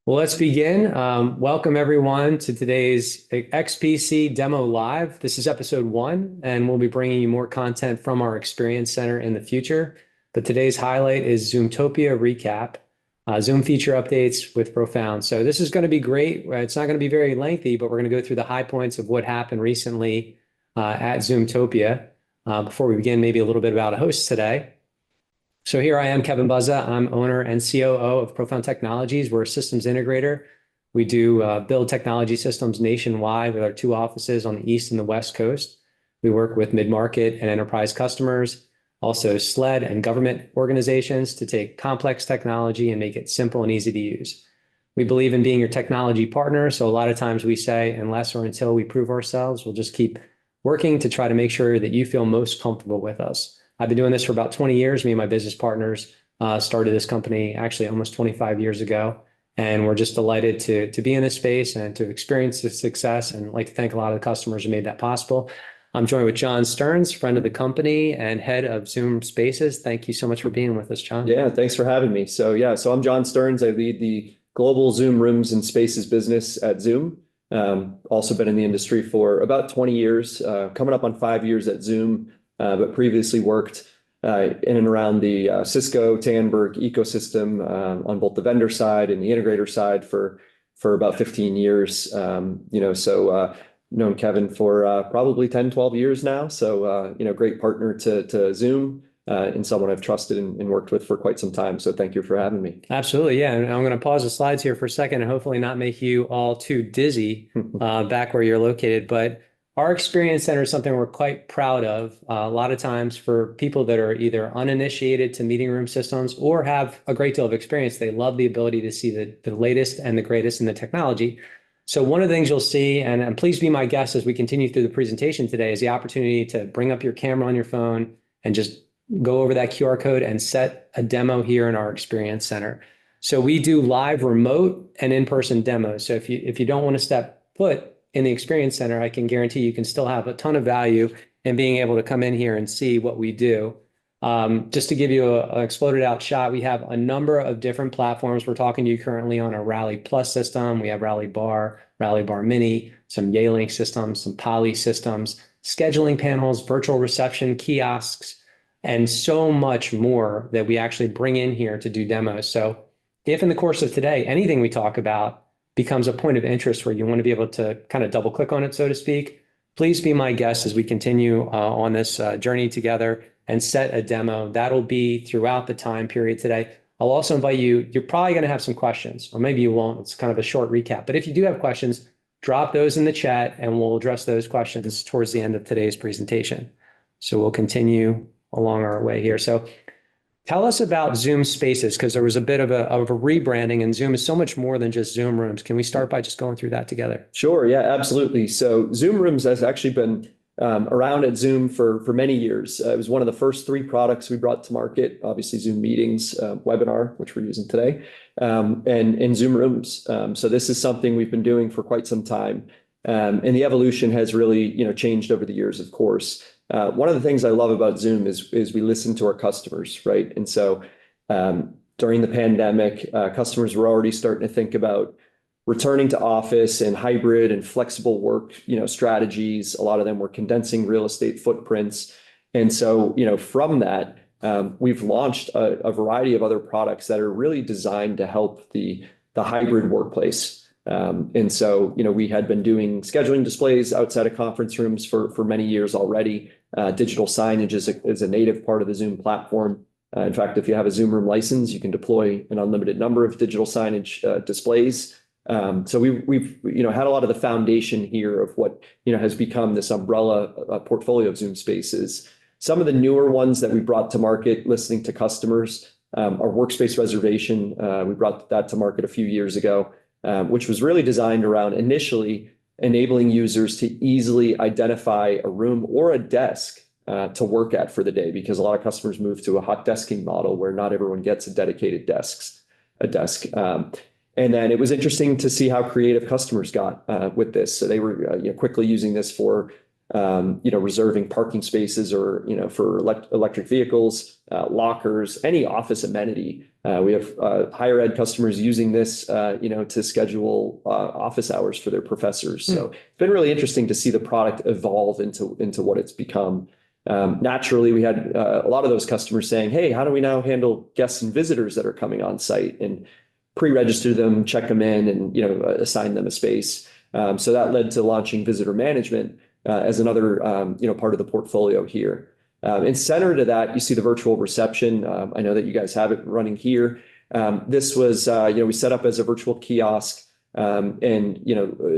Well, let's begin. Welcome everyone to today's XPC Demo Live. This is episode 1, and we'll be bringing you more content from our Experience Center in the future. But today's highlight is Zoomtopia Recap, Zoom feature updates with Profound. So this is going to be great. It's not going to be very lengthy, but we're going to go through the high points of what happened recently at Zoomtopia. Before we begin, maybe a little bit about a host today. So here I am, Kevin Buzza. I'm owner and COO of Profound Technologies. We're a systems integrator. We do build technology systems nationwide with our 2 offices on the East and the West Coast. We work with mid-market and enterprise customers, also SLED and government organizations to take complex technology and make it simple and easy to use. We believe in being your technology partner. So a lot of times we say, unless or until we prove ourselves, we'll just keep working to try to make sure that you feel most comfortable with us. I've been doing this for about 20 years. Me and my business partners started this company actually almost 25 years ago. And we're just delighted to be in this space and to experience the success. And I'd like to thank a lot of the customers who made that possible. I'm joined with John Stearns, friend of the company and head of Zoom Spaces. Thank you so much for being with us, John. Yeah, thanks for having me. So I'm John Stearns. I lead the global Zoom Rooms and Spaces business at Zoom. Also been in the industry for about 20 years, coming up on 5 years at Zoom. But previously worked in and around the Cisco Tandberg ecosystem on both the vendor side and the integrator side for about 15 years. Known Kevin for probably 10, 12 years now. So, great partner to Zoom and someone I've trusted and worked with for quite some time. So thank you for having me. Absolutely. Yeah. And I'm going to pause the slides here for a second and hopefully not make you all too dizzy back where you're located. But our Experience Center is something we're quite proud of. A lot of times for people that are either uninitiated to meeting room systems or have a great deal of experience, they love the ability to see the latest and the greatest in the technology. So one of the things you'll see, and please be my guest as we continue through the presentation today, is the opportunity to bring up your camera on your phone and just go over that QR code and set a demo here in our Experience Center. So we do live, remote, and in-person demos. So if you don't want to step foot in the Experience Center, I can guarantee you can still have a ton of value in being able to come in here and see what we do. Just to give you an exploded out shot, we have a number of different platforms. We're talking to you currently on a Rally Plus system. We have Rally Bar Mini, some Yealink systems, some Poly systems, scheduling panels, virtual reception, kiosks, and so much more that we actually bring in here to do demos. So if in the course of today, anything we talk about becomes a point of interest where you want to be able to kind of double click on it, so to speak, please be my guest as we continue on this journey together and set a demo. That'll be throughout the time period today. I'll also invite you, you're probably going to have some questions, or maybe you won't. It's kind of a short recap. But if you do have questions, drop those in the chat and we'll address those questions towards the end of today's presentation. So we'll continue along our way here. So tell us about Zoom Spaces, because there was a bit of a rebranding, and Zoom is so much more than just Zoom Rooms. Can we start by just going through that together? Sure. Yeah, absolutely. So Zoom Rooms has actually been around at Zoom for many years. It was one of the first 3 products we brought to market. Obviously, Zoom Meetings, Webinar, which we're using today, and Zoom Rooms. So this is something we've been doing for quite some time. And the evolution has really, changed over the years, of course. One of the things I love about Zoom is we listen to our customers, right? And so during the pandemic, customers were already starting to think about returning to office and hybrid and flexible work, strategies. A lot of them were condensing real estate footprints. And so, from that, we've launched a variety of other products that are really designed to help the hybrid workplace. And so, we had been doing scheduling displays outside of conference rooms for many years already. Digital signage is a native part of the Zoom platform. In fact, if you have a Zoom Room license, you can deploy an unlimited number of digital signage displays. So we've had a lot of the foundation here of what has become this umbrella portfolio of Zoom Spaces. Some of the newer ones that we brought to market, listening to customers, our workspace reservation. We brought that to market a few years ago. Which was really designed around initially enabling users to easily identify a room or a desk to work at for the day, because a lot of customers move to a hot desking model where not everyone gets a dedicated desk. And then it was interesting to see how creative customers got with this. So they were quickly using this for reserving parking spaces or, for electric vehicles, lockers, any office amenity. We have higher ed customers using this, to schedule office hours for their professors. So it's been really interesting to see the product evolve into what it's become. Naturally, we had a lot of those customers saying, "Hey, how do we now handle guests and visitors that are coming on site and pre-register them, check them in, and assign them a space?" So that led to launching visitor management as another part of the portfolio here. And center to that, you see the virtual reception. I know that you guys have it running here. This was we set up as a virtual kiosk. And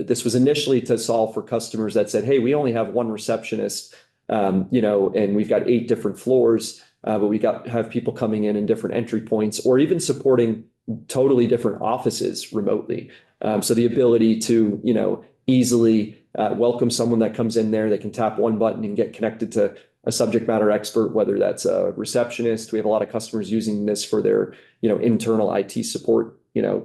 this was initially to solve for customers that said, "Hey, we only have one receptionist, and we've got 8 different floors, but we have people coming in different entry points, or even supporting totally different offices remotely." So the ability to easily welcome someone that comes in there. They can tap one button and get connected to a subject matter expert, whether that's a receptionist. We have a lot of customers using this for their internal IT support,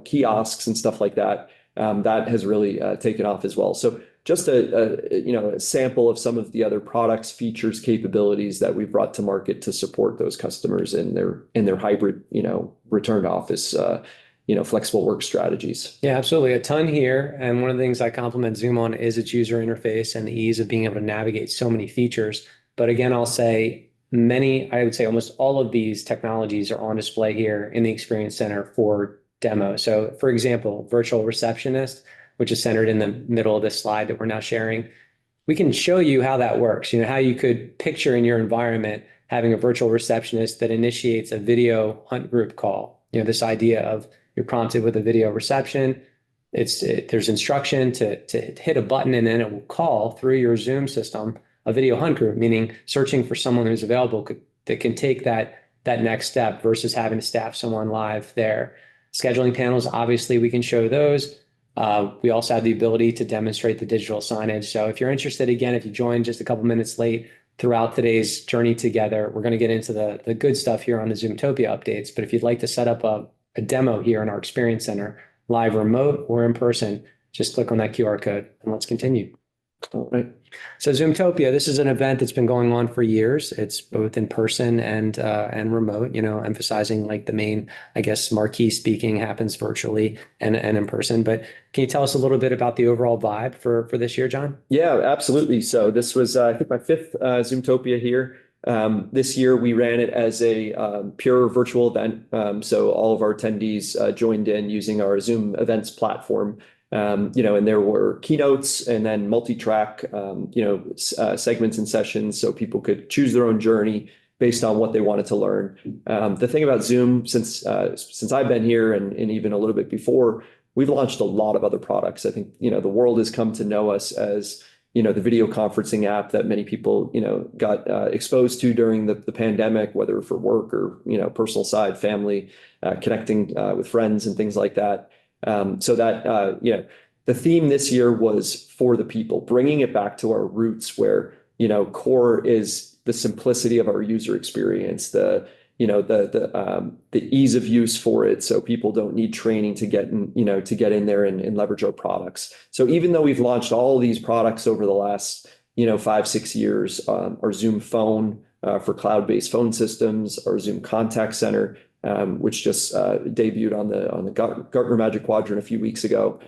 kiosks and stuff like that. That has really taken off as well. So just a sample of some of the other products, features, capabilities that we've brought to market to support those customers in their hybrid, return to office, flexible work strategies. Yeah, absolutely. A ton here. And one of the things I compliment Zoom on is its user interface and the ease of being able to navigate so many features. But again, I'll say I would say almost all of these technologies are on display here in the Experience Center for demo. So for example, virtual receptionist, which is centered in the middle of this slide that we're now sharing, we can show you how that works, how you could picture in your environment having a virtual receptionist that initiates a video hunt group call. This idea of you're prompted with a video reception. There's instruction to hit a button, and then it will call through your Zoom system a video hunt group, meaning searching for someone who's available that can take that next step versus having to staff someone live there. Scheduling panels, obviously, we can show those. We also have the ability to demonstrate the digital signage. So if you're interested, again, if you joined just a couple minutes late throughout today's journey together, we're going to get into the good stuff here on the Zoomtopia updates. But if you'd like to set up a demo here in our Experience Center, live remote or in person, just click on that QR code and let's continue. All right. So Zoomtopia, this is an event that's been going on for years. It's both in person and remote, emphasizing like the main, I guess, marquee speaking happens virtually and in person. But can you tell us a little bit about the overall vibe for this year, John? Yeah, absolutely. So this was, I think, my 5th Zoomtopia here. This year we ran it as a pure virtual event. So all of our attendees joined in using our Zoom events platform. And there were keynotes and then multi-track, segments and sessions, so people could choose their own journey based on what they wanted to learn. The thing about Zoom, since I've been here and even a little bit before, we've launched a lot of other products. I think, the world has come to know us as, the video conferencing app that many people, got exposed to during the pandemic, whether for work or, personal side, family, connecting with friends and things like that. So that, the theme this year was for the people, bringing it back to our roots where, core is the simplicity of our user experience, the ease of use for it. So people don't need training to get in there and leverage our products. So even though we've launched all of these products over the last, 5-6 years, our Zoom Phone for cloud-based phone systems, our Zoom Contact Center, which just debuted on the Gartner Magic Quadrant a few weeks ago,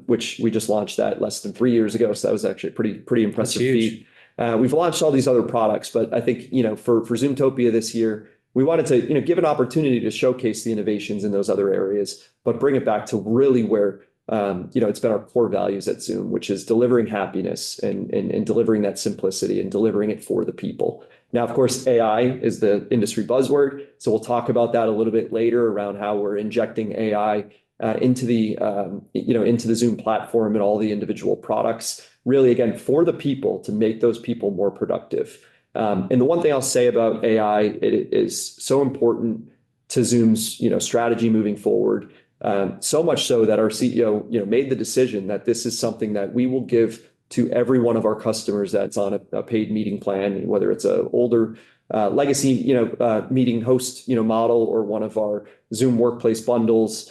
which we just launched that less than 3 years ago. So that was actually a pretty impressive feat. We've launched all these other products, but I think, for Zoomtopia this year, we wanted to, give an opportunity to showcase the innovations in those other areas, but bring it back to really where, it's been our core values at Zoom, which is delivering happiness and delivering that simplicity and delivering it for the people. Now, of course, AI is the industry buzzword. So we'll talk about that a little bit later around how we're injecting AI into the Zoom platform and all the individual products, really, again, for the people to make those people more productive. And the one thing I'll say about AI, it is so important to Zoom's, strategy moving forward. So much so that our CEO, made the decision that this is something that we will give to every one of our customers that's on a paid meeting plan, whether it's an older legacy, meeting host, model, or one of our Zoom Workplace bundles.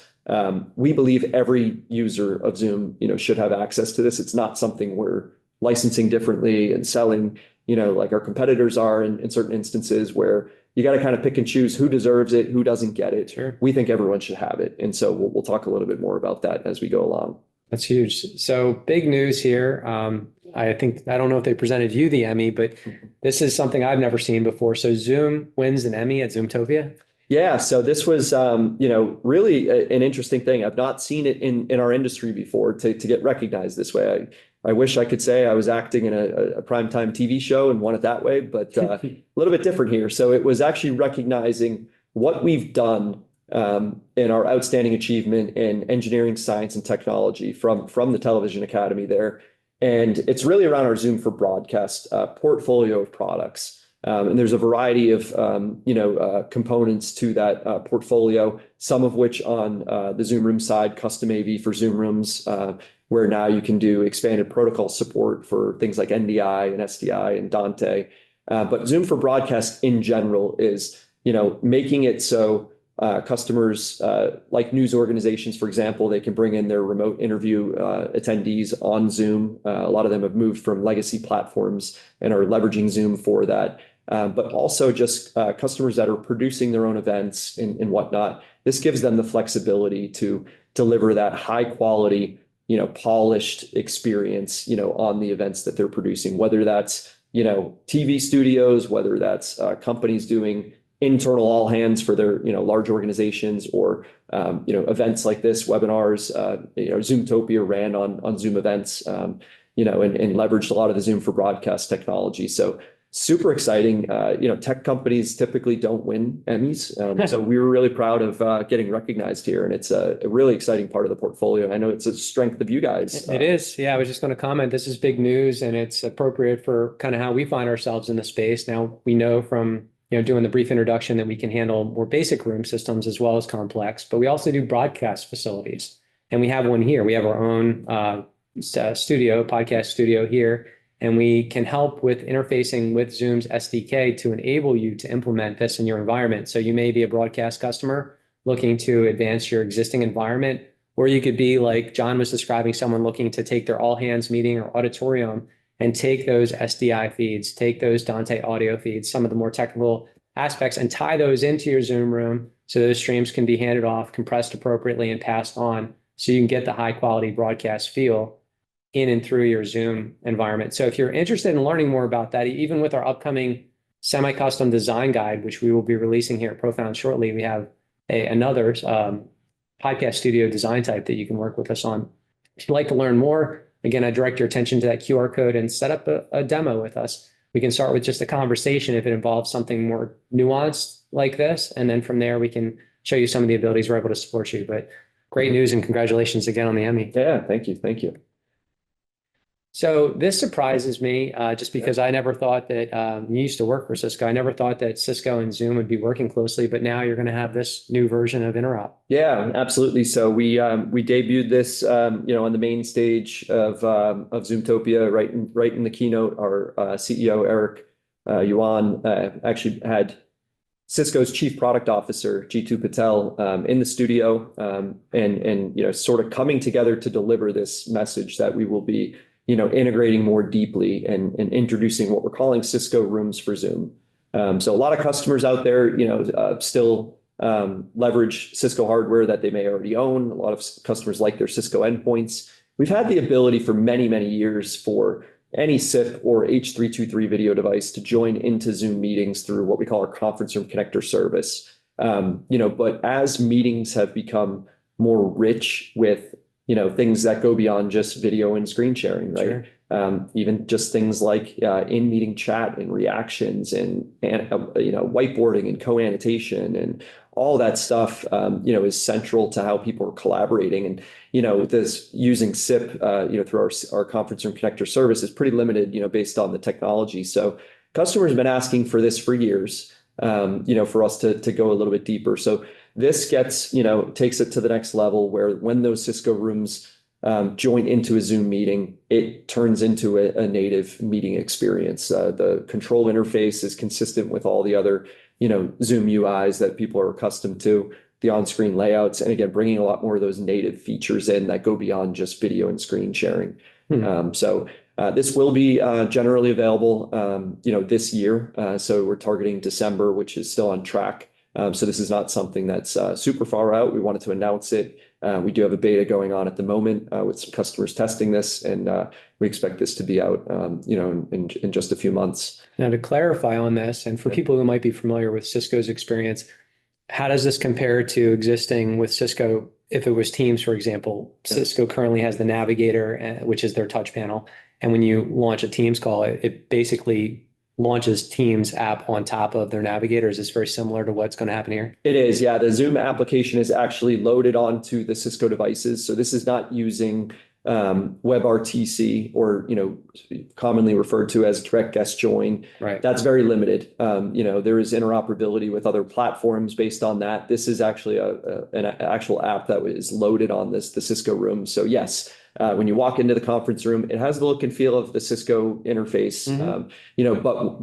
We believe every user of Zoom, should have access to this. It's not something we're licensing differently and selling, like our competitors are in certain instances where you got to kind of pick and choose who deserves it, who doesn't get it. Sure. We think everyone should have it. And so we'll talk a little bit more about that as we go along. That's huge. So big news here. I don't know if they presented you the Emmy, but this is something I've never seen before. So Zoom wins an Emmy at Zoomtopia. Yeah, so this was, really an interesting thing. I've not seen it in our industry before to get recognized this way. I wish I could say I was acting in a primetime TV show and won it that way, but a little bit different here. So it was actually recognizing what we've done in our outstanding achievement in engineering, science, and technology from the Television Academy there. And it's really around our Zoom for Broadcast portfolio of products. And there's a variety of components to that portfolio, some of which on the Zoom Room side, custom AV for Zoom Rooms, where now you can do expanded protocol support for things like NDI and SDI and Dante. But Zoom for Broadcast in general is making it so customers like news organizations, for example, they can bring in their remote interview attendees on Zoom. A lot of them have moved from legacy platforms and are leveraging Zoom for that. But also just customers that are producing their own events and whatnot. This gives them the flexibility to deliver that high quality, polished experience, on the events that they're producing, whether that's, TV studios, whether that's companies doing internal all hands for their, large organizations or, events like this, webinars, Zoomtopia ran on Zoom events, and leveraged a lot of the Zoom for Broadcast technology. So super exciting. Tech companies typically don't win Emmys. So we were really proud of getting recognized here. And it's a really exciting part of the portfolio. I know it's a strength of you guys. It is. Yeah, I was just going to comment. This is big news and it's appropriate for kind of how we find ourselves in the space. Now, we know from doing the brief introduction that we can handle more basic room systems as well as complex, but we also do broadcast facilities. And we have one here. We have our own podcast studio here. And we can help with interfacing with Zoom's SDK to enable you to implement this in your environment. So you may be a broadcast customer looking to advance your existing environment, or you could be like John was describing, someone looking to take their all hands meeting or auditorium and take those SDI feeds, take those Dante audio feeds, some of the more technical aspects, and tie those into your Zoom room so those streams can be handed off, compressed appropriately, and passed on so you can get the high quality broadcast feel in and through your Zoom environment. So if you're interested in learning more about that, even with our upcoming semi-custom design guide, which we will be releasing here at Profound shortly, we have another podcast studio design type that you can work with us on. If you'd like to learn more, again, I direct your attention to that QR code and set up a demo with us. We can start with just a conversation if it involves something more nuanced like this. And then from there, we can show you some of the abilities we're able to support you. But great news and congratulations again on the Emmy. Yeah, thank you. Thank you. So this surprises me just because I never thought that you used to work for Cisco. I never thought that Cisco and Zoom would be working closely, but now you're going to have this new version of Interop. Yeah, absolutely. So we debuted this, on the main stage of Zoomtopia, right in the keynote. Our CEO Eric Yuan actually had Cisco's Chief Product Officer Jitu Patel in the studio, and sort of coming together to deliver this message that we will be integrating more deeply and introducing what we're calling Cisco Rooms for Zoom. So a lot of customers out there, still leverage Cisco hardware that they may already own. A lot of customers like their Cisco endpoints. We've had the ability for many, many years for any SIP or H323 video device to join into Zoom meetings through what we call our conference room connector service. But as meetings have become more rich with things that go beyond just video and screen sharing, right? Sure. Even just things like in-meeting chat and reactions and whiteboarding and co-annotation and all that stuff, is central to how people are collaborating. And this using SIP, through our conference room connector service is pretty limited, based on the technology. So customers have been asking for this for years, for us to go a little bit deeper. So this gets, takes it to the next level where when those Cisco rooms join into a Zoom meeting, it turns into a native meeting experience. The control interface is consistent with all the other, Zoom UIs that people are accustomed to, the on-screen layouts, and again, bringing a lot more of those native features in that go beyond just video and screen sharing. So This will be generally available, this year. So we're targeting December, which is still on track. So this is not something that's super far out. We wanted to announce it. We do have a beta going on at the moment with some customers testing this, and we expect this to be out, in just a few months. Now, to clarify on this, and for people who might be familiar with Cisco's experience, how does this compare to existing with Cisco? If it was Teams, for example, Cisco currently has the Navigator, which is their touch panel. And when you launch a Teams call, it basically launches Teams app on top of their Navigator. Is this very similar to what's going to happen here? It is, yeah. The Zoom application is actually loaded onto the Cisco devices. So this is not using WebRTC, or commonly referred to as direct guest join. Right. That's very limited. There is interoperability with other platforms based on that. This is actually an actual app that is loaded on the Cisco room. So yes, when you walk into the conference room, it has the look and feel of the Cisco interface.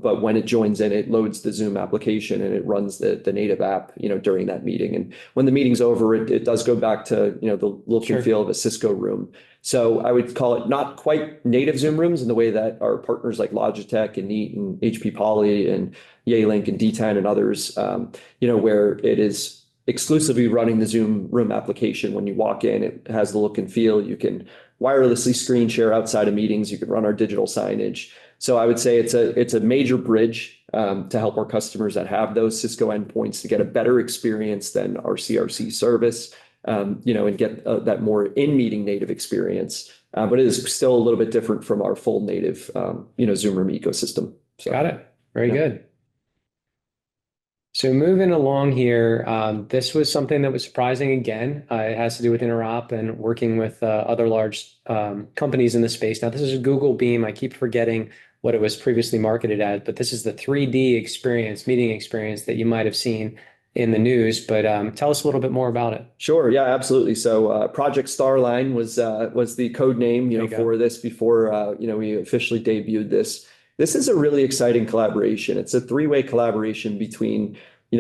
But when it joins in, it loads the Zoom application and it runs the native app during that meeting. And when the meeting's over, it does go back to the look and feel of a Cisco room. So I would call it not quite native Zoom rooms in the way that our partners like Logitech and Neat and HP Poly and Yealink and D10 and others, where it is exclusively running the Zoom room application. When you walk in, it has the look and feel. You can wirelessly screen share outside of meetings. You can run our digital signage. So I would say it's a major bridge to help our customers that have those Cisco endpoints to get a better experience than our CRC service. And get that more in-meeting native experience. But it is still a little bit different from our full native, Zoom Room ecosystem. So, got it. Very good. So moving along here, this was something that was surprising again. It has to do with interop and working with other large companies in the space. Now, this is a Google Beam. I keep forgetting what it was previously marketed as, but this is the 3D experience, meeting experience that you might have seen in the news, but tell us a little bit more about it. Sure. Yeah, absolutely. So Project Starline was the code name, for this before, we officially debuted this. This is a really exciting collaboration. It's a three-way collaboration between,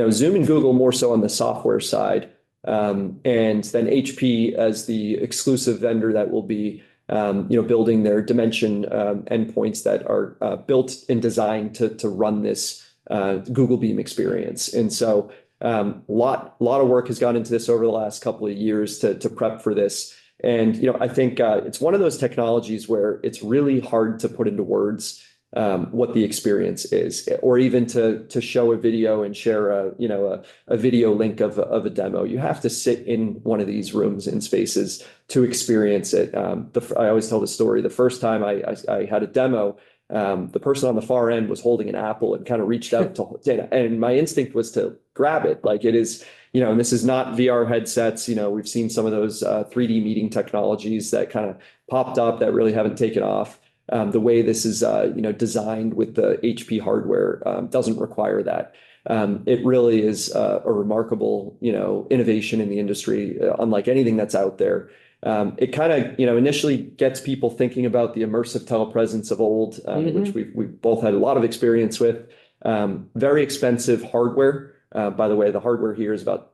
Zoom and Google more so on the software side, and then HP as the exclusive vendor that will be, building their Dimension endpoints that are built and designed to run this Google Beam experience. And so lot of work has gone into this over the last couple of years to prep for this. And, I think it's one of those technologies where it's really hard to put into words what the experience is, or even to show a video and share a video link of a demo. You have to sit in one of these rooms and spaces to experience it. I always tell the story. The first time I had a demo, the person on the far end was holding an apple and kind of reached out to, and my instinct was to grab it. Like it is, and this is not VR headsets. We've seen some of those 3D meeting technologies that kind of popped up that really haven't taken off. The way this is, designed with the HP hardware doesn't require that. It really is a remarkable, innovation in the industry, unlike anything that's out there. It kind of, initially gets people thinking about the immersive telepresence of old, which we've both had a lot of experience with. Very expensive hardware. By the way, the hardware here is about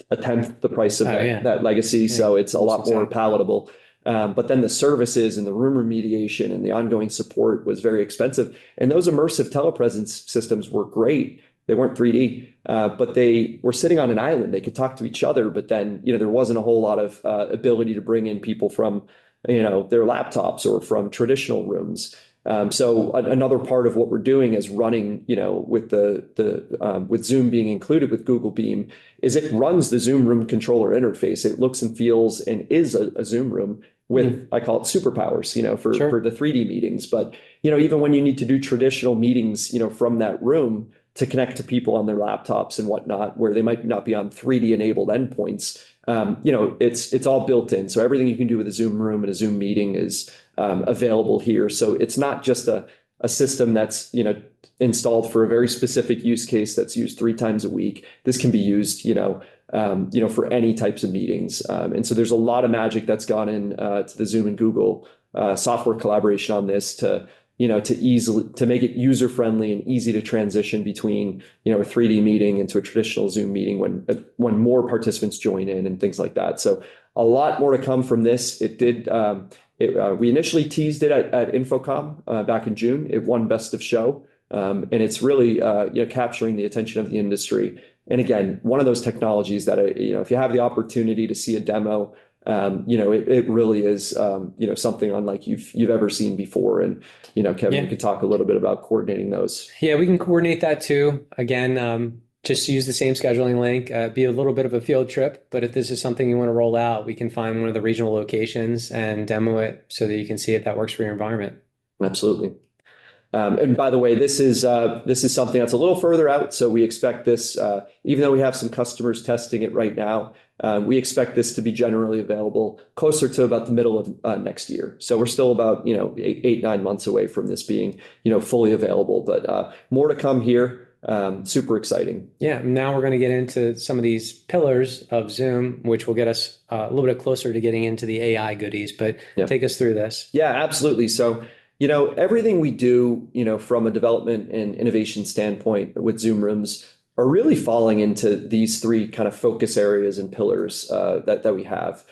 a tenth the price of that legacy, so it's a lot more palatable. But then the services and the room remediation and the ongoing support was very expensive. And those immersive telepresence systems were great. They weren't 3D, but they were sitting on an island. They could talk to each other, but then, there wasn't a whole lot of ability to bring in people from, their laptops or from traditional rooms. So another part of what we're doing is running, with with Zoom being included with Google Beam, is it runs the Zoom Room controller interface. It looks and feels and is a Zoom Room with, I call it superpowers, for the 3D meetings. But, even when you need to do traditional meetings, from that room to connect to people on their laptops and whatnot, where they might not be on 3D enabled endpoints, it's all built in. So everything you can do with a Zoom Room and a Zoom meeting is available here. So it's not just a system that's, installed for a very specific use case that's used 3 times a week. This can be used, for any types of meetings. And so there's a lot of magic that's gone in to the Zoom and Google software collaboration on this to make it user friendly and easy to transition between, a 3D meeting into a traditional Zoom meeting when more participants join in and things like that. So a lot more to come from this. It did, We initially teased it at InfoComm back in June. It won Best of Show, and it's really capturing the attention of the industry. And again, one of those technologies that if you have the opportunity to see a demo, it really is something unlike you've ever seen before. And Kevin, you could talk a little bit about coordinating those. Yeah, we can coordinate that too. Again, just use the same scheduling link, be a little bit of a field trip, but if this is something you want to roll out, we can find one of the regional locations and demo it so that you can see if that works for your environment. Absolutely. And by the way, this is something that's a little further out. So we expect this, even though we have some customers testing it right now, we expect this to be generally available closer to about the middle of next year. So we're still about 8, 9 months away from this being fully available, but more to come here. Super exciting. Yeah, now we're going to get into some of these pillars of Zoom, which will get us a little bit closer to getting into the AI goodies, but take us through this. Yeah, absolutely. So everything we do, from a development and innovation standpoint with Zoom Rooms are really falling into these 3 kind of focus areas and pillars that we have.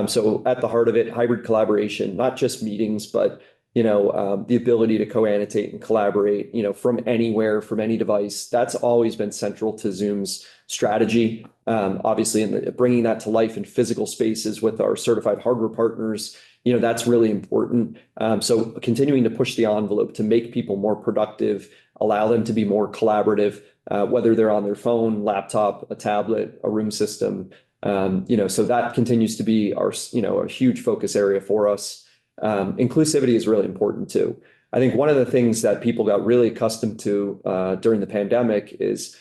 So at the heart of it, hybrid collaboration, not just meetings, but the ability to co-annotate and collaborate, from anywhere, from any device. That's always been central to Zoom's strategy. Obviously, in bringing that to life in physical spaces with our certified hardware partners, that's really important. So continuing to push the envelope to make people more productive, allow them to be more collaborative, whether they're on their phone, laptop, a tablet, a room system. So that continues to be a huge focus area for us. Inclusivity is really important too. I think one of the things that people got really accustomed to during the pandemic is,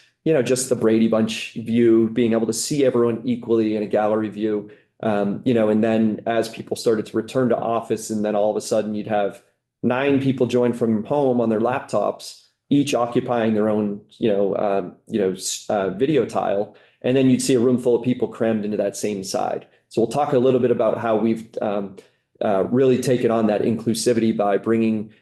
just the Brady Bunch view, being able to see everyone equally in a gallery view. And then as people started to return to office, and then all of a sudden you'd have 9 people join from home on their laptops, each occupying their own, video tile. And then you'd see a room full of people crammed into that same side. So we'll talk a little bit about how we've really taken on that inclusivity by bringing,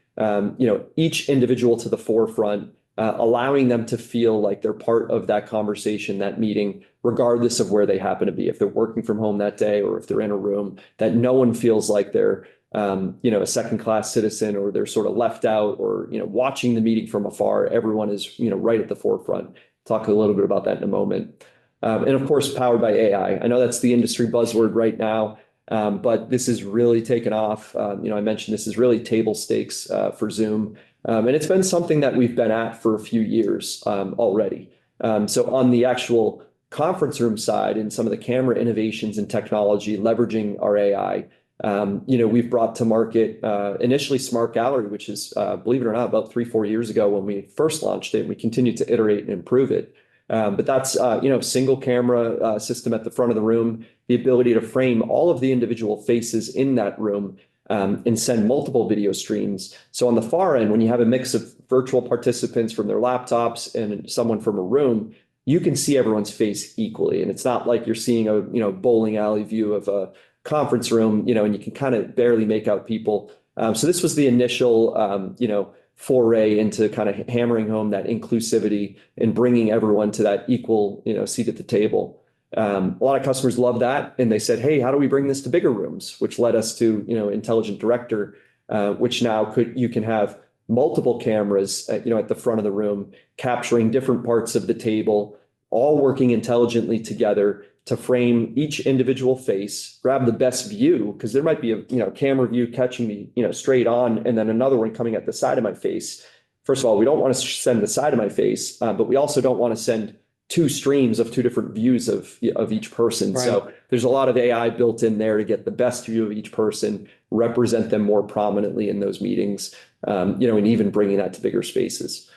each individual to the forefront, allowing them to feel like they're part of that conversation, that meeting, regardless of where they happen to be. If they're working from home that day, or if they're in a room, that no one feels like they're, a second-class citizen, or they're sort of left out, or, watching the meeting from afar. Everyone is, right at the forefront. Talk a little bit about that in a moment. And of course, powered by AI. I know that's the industry buzzword right now, but this is really taken off. I mentioned this is really table stakes for Zoom. And it's been something that we've been at for a few years already. So on the actual conference room side and some of the camera innovations and technology, leveraging our AI, we've brought to market initially Smart Gallery, which is, believe it or not, about 3-4 years ago when we first launched it. We continued to iterate and improve it. But that's, single camera system at the front of the room, the ability to frame all of the individual faces in that room and send multiple video streams. So on the far end, when you have a mix of virtual participants from their laptops and someone from a room, you can see everyone's face equally. And it's not like you're seeing a, bowling alley view of a conference room, and you can kind of barely make out people. So this was the initial, foray into kind of hammering home that inclusivity and bringing everyone to that equal, seat at the table. A lot of customers love that, and they said, "Hey, how do we bring this to bigger rooms?" Which led us to, Intelligent Director, which now you can have multiple cameras, at the front of the room, capturing different parts of the table, all working intelligently together to frame each individual face, grab the best view, because there might be a camera view catching me, straight on, and then another one coming at the side of my face. First of all, we don't want to send the side of my face, but we also don't want to send 2 streams of 2 different views of each person. Right. So there's a lot of AI built in there to get the best view of each person, represent them more prominently in those meetings, and even bringing that to bigger spaces.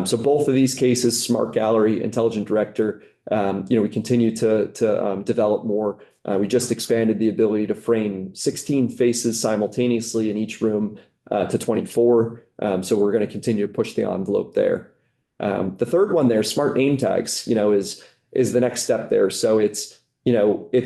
So both of these cases, Smart Gallery, Intelligent Director, we continue to develop more. We just expanded the ability to frame 16 faces simultaneously in each room to 24. So we're going to continue to push the envelope there. The third one there, smart name tags, is the next step there. So it's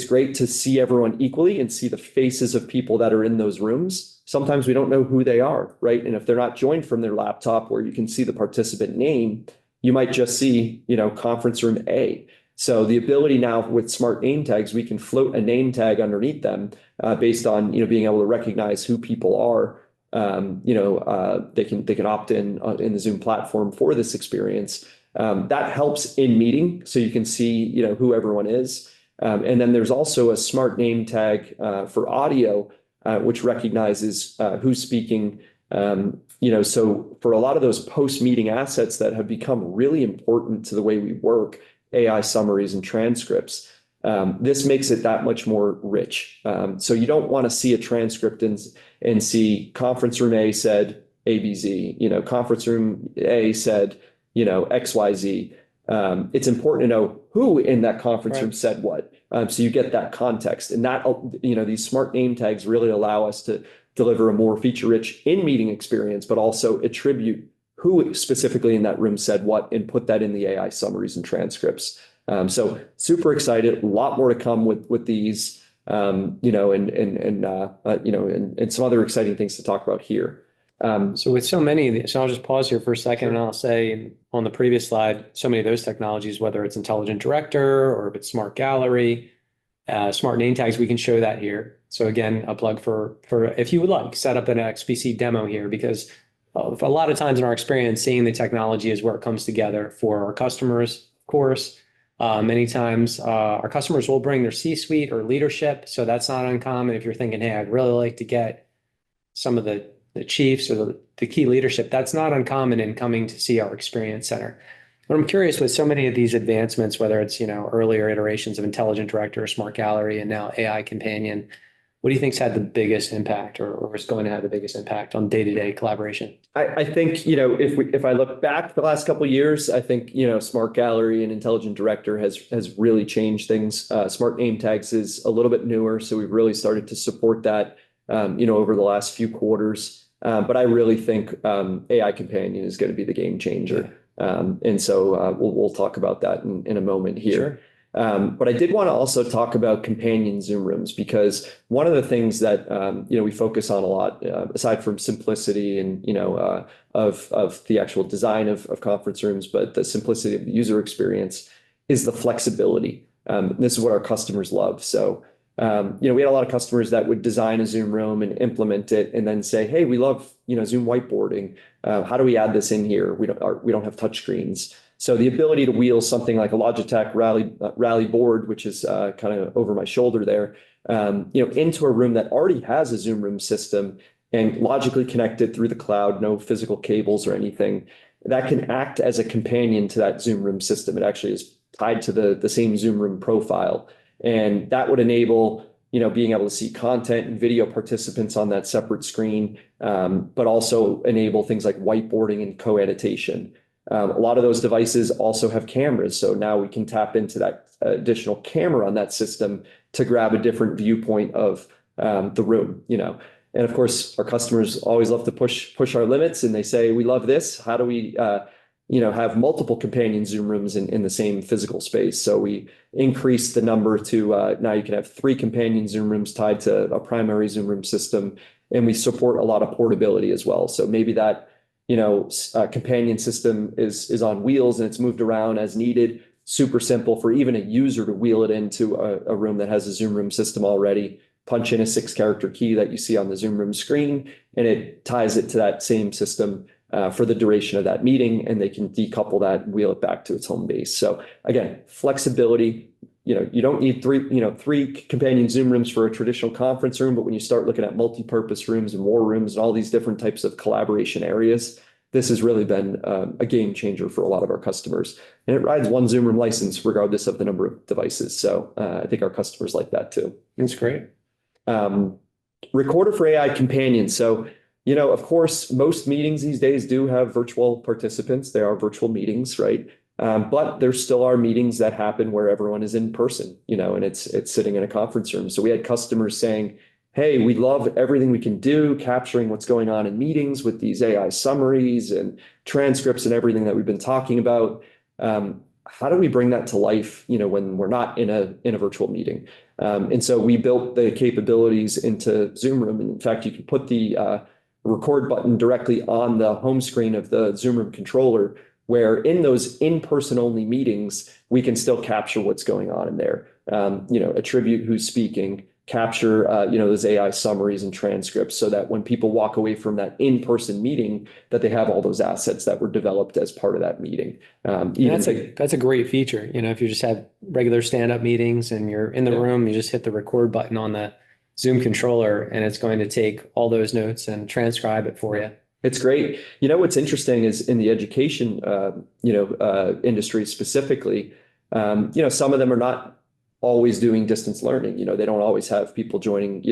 great to see everyone equally and see the faces of people that are in those rooms. Sometimes we don't know who they are, right? And if they're not joined from their laptop where you can see the participant name, you might just see, conference room A. So the ability now with smart name tags, we can float a name tag underneath them based on being able to recognize who people are. They can opt in the Zoom platform for this experience. That helps in meeting, so you can see who everyone is. And then there's also a smart name tag for audio, which recognizes who's speaking. So for a lot of those post-meeting assets that have become really important to the way we work, AI summaries and transcripts, this makes it that much more rich. So you don't want to see a transcript and see conference room A said ABZ, conference room A said, XYZ. It's important to know who in that conference room said what. So you get that context, and that, these smart name tags really allow us to deliver a more feature-rich in-meeting experience, but also attribute who specifically in that room said what and put that in the AI summaries and transcripts. So super excited, a lot more to come with these, and some other exciting things to talk about here. So with so many of these, so I'll just pause here for a second. Sure. And I'll say on the previous slide, so many of those technologies, whether it's intelligent director or if it's smart gallery, smart name tags, we can show that here. So again, a plug for if you would like, set up an XBC demo here, because a lot of times in our experience, seeing the technology is where it comes together for our customers, of course. Many times our customers will bring their C-suite or leadership. So that's not uncommon if you're thinking, hey, I'd really like to get some of the chiefs or the key leadership. That's not uncommon in coming to see our experience center. But I'm curious, with so many of these advancements, whether it's earlier iterations of intelligent director or smart gallery and now AI companion, what do you think's had the biggest impact or is going to have the biggest impact on day-to-day collaboration? I think, if I look back the last couple of years, I think, smart gallery and intelligent director has really changed things. Smart name tags is a little bit newer, so we've really started to support that, over the last few quarters. But I really think AI companion is going to be the game changer. And so we'll talk about that in a moment here. Sure. But I did want to also talk about companion Zoom rooms, because one of the things that we focus on a lot, aside from simplicity and of the actual design of conference rooms, but the simplicity of the user experience, is the flexibility. This is what our customers love. So we had a lot of customers that would design a Zoom room and implement it and then say, hey, we love Zoom whiteboarding. How do we add this in here? We don't have touchscreens. So the ability to wheel something like a Logitech Rally board, which is kind of over my shoulder there, into a room that already has a Zoom room system and logically connected through the cloud, no physical cables or anything, that can act as a companion to that Zoom room system. It actually is tied to the same Zoom room profile. And that would enable, being able to see content and video participants on that separate screen, but also enable things like whiteboarding and co-annotation. A lot of those devices also have cameras. So now we can tap into that additional camera on that system to grab a different viewpoint of the room, And of course, our customers always love to push our limits, and they say, we love this. How do we have multiple companion Zoom rooms in the same physical space? So we increased the number to now you can have 3 companion Zoom rooms tied to a primary Zoom room system, and we support a lot of portability as well. So maybe that companion system is on wheels and it's moved around as needed. Super simple for even a user to wheel it into a room that has a Zoom room system already. Punch in a 6-character key that you see on the Zoom room screen, and it ties it to that same system for the duration of that meeting, and they can decouple that and wheel it back to its home base. So again, flexibility. You don't need 3 companion Zoom rooms for a traditional conference room, but when you start looking at multi-purpose rooms and war rooms and all these different types of collaboration areas, this has really been a game changer for a lot of our customers. And it rides one Zoom room license regardless of the number of devices. So I think our customers like that too. That's great. Recorder for AI companion. So, of course, most meetings these days do have virtual participants. They are virtual meetings, right? But there still are meetings that happen where everyone is in person, and it's sitting in a conference room. So we had customers saying, hey, we love everything we can do, capturing what's going on in meetings with these AI summaries and transcripts and everything that we've been talking about. How do we bring that to life, when we're not in a virtual meeting? And so we built the capabilities into Zoom Room. And in fact, you can put the record button directly on the home screen of the Zoom Room controller, where in those in-person only meetings, we can still capture what's going on in there. Attribute who's speaking, capture, those AI summaries and transcripts so that when people walk away from that in-person meeting, that they have all those assets that were developed as part of that meeting. That's a great feature. If you just have regular stand-up meetings and you're in the room, you just hit the record button on the Zoom controller and it's going to take all those notes and transcribe it for you. It's great. What's interesting is in the education, industry specifically, some of them are not always doing distance learning. They don't always have people joining,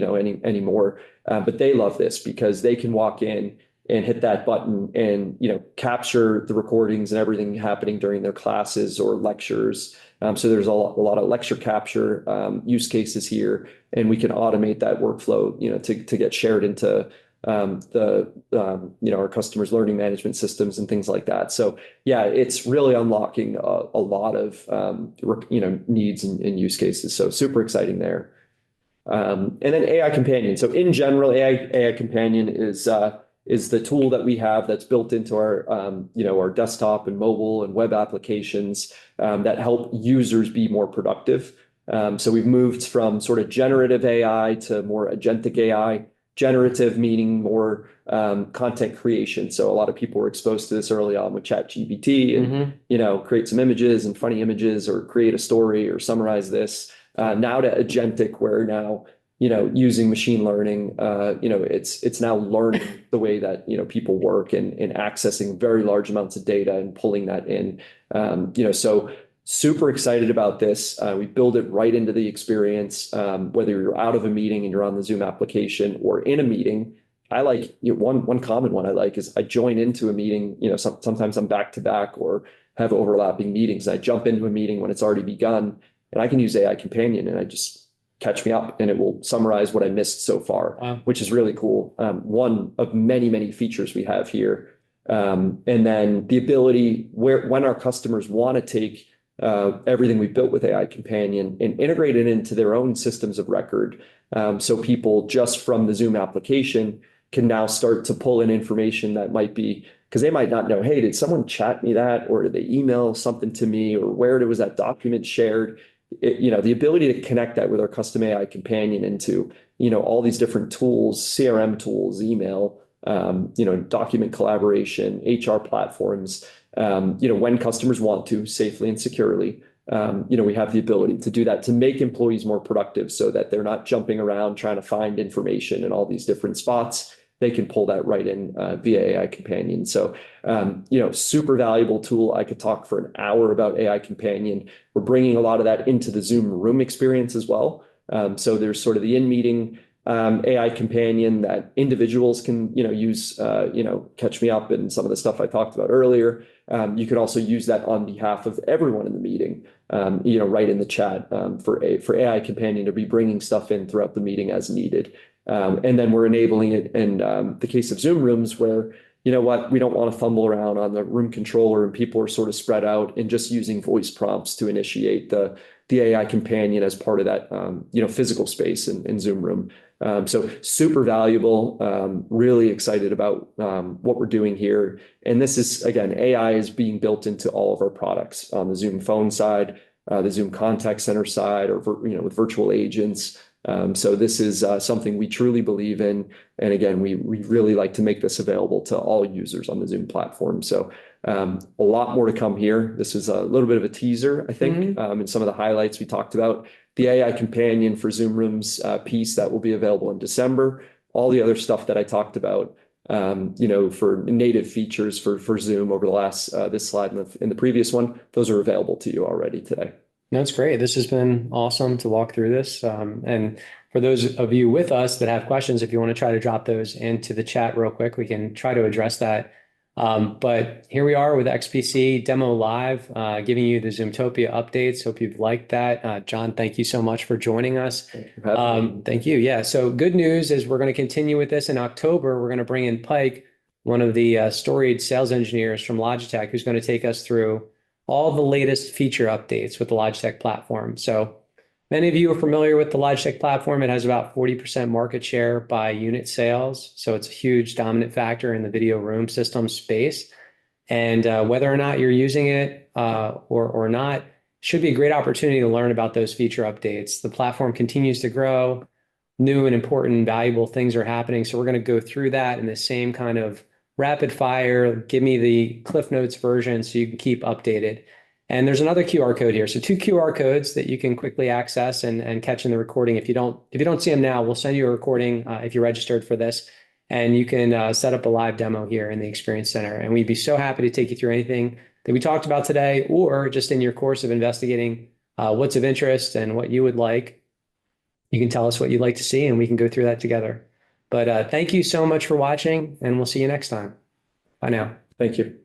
anymore. But they love this because they can walk in and hit that button and, capture the recordings and everything happening during their classes or lectures. So there's a lot of lecture capture use cases here, and we can automate that workflow, to get shared into our customers' learning management systems and things like that. So yeah, it's really unlocking a lot of needs and use cases. So super exciting there. And then AI Companion. So in general, AI Companion is the tool that we have that's built into our desktop and mobile and web applications that help users be more productive. So we've moved from sort of generative AI to more agentic AI. Generative meaning more content creation. So a lot of people were exposed to this early on with ChatGPT and, create some images and funny images or create a story or summarize this. Now to agentic, where now, using machine learning, it's now learning the way that, people work and accessing very large amounts of data and pulling that in. So super excited about this. We build it right into the experience, whether you're out of a meeting and you're on the Zoom application or in a meeting. I like one common one I like is I join into a meeting, sometimes I'm back to back or have overlapping meetings. I jump into a meeting when it's already begun and I can use AI Companion and I just catch me up and it will summarize what I missed so far, which is really cool. One of many, many features we have here. And then the ability when our customers want to take everything we built with AI Companion and integrate it into their own systems of record. So people just from the Zoom application can now start to pull in information that might be, because they might not know, hey, did someone chat me that? Or did they email something to me? Or where was that document shared? The ability to connect that with our custom AI Companion into, all these different tools, CRM tools, email, document collaboration, HR platforms, when customers want to safely and securely, we have the ability to do that to make employees more productive so that they're not jumping around trying to find information in all these different spots. They can pull that right in via AI Companion. So, super valuable tool. I could talk for an hour about AI Companion. We're bringing a lot of that into the Zoom Room experience as well. So there's sort of the in-meeting AI Companion that individuals can, use, catch me up and some of the stuff I talked about earlier. You can also use that on behalf of everyone in the meeting, right in the chat for AI Companion to be bringing stuff in throughout the meeting as needed. And then we're enabling it in the case of Zoom Rooms where, we don't want to fumble around on the room controller and people are sort of spread out and just using voice prompts to initiate the AI Companion as part of that, physical space in Zoom Room. So super valuable, really excited about what we're doing here. And this is, again, AI is being built into all of our products on the Zoom Phone side, the Zoom Contact Center side, or, with virtual agents. So this is something we truly believe in. And again, we really like to make this available to all users on the Zoom platform. So a lot more to come here. This is a little bit of a teaser, I think, and some of the highlights we talked about. The AI Companion for Zoom Rooms piece that will be available in December. All the other stuff that I talked about, for native features for Zoom over the last, this slide in the previous one, those are available to you already today. That's great. This has been awesome to walk through this. And for those of you with us that have questions, if you want to try to drop those into the chat real quick, we can try to address that. But here we are with XPC Demo Live, giving you the Zoomtopia updates. Hope you've liked that. John, thank you so much for joining us. Thank you. Yeah. So good news is we're going to continue with this in October. We're going to bring in Pike, one of the storied sales engineers from Logitech, who's going to take us through all the latest feature updates with the Logitech platform. So many of you are familiar with the Logitech platform. It has about 40% market share by unit sales. So it's a huge dominant factor in the video room system space. And whether or not you're using it or not, should be a great opportunity to learn about those feature updates. The platform continues to grow. New and important, valuable things are happening. So we're going to go through that in the same kind of rapid fire. Give me the Cliff Notes version so you can keep updated. And there's another QR code here. So two QR codes that you can quickly access and catch in the recording. If you don't see them now, we'll send you a recording if you're registered for this. And you can set up a live demo here in the Experience Center. And we'd be so happy to take you through anything that we talked about today, or just in your course of investigating what's of interest and what you would like. You can tell us what you'd like to see, and we can go through that together. But thank you so much for watching, and we'll see you next time. Bye now. Thank you.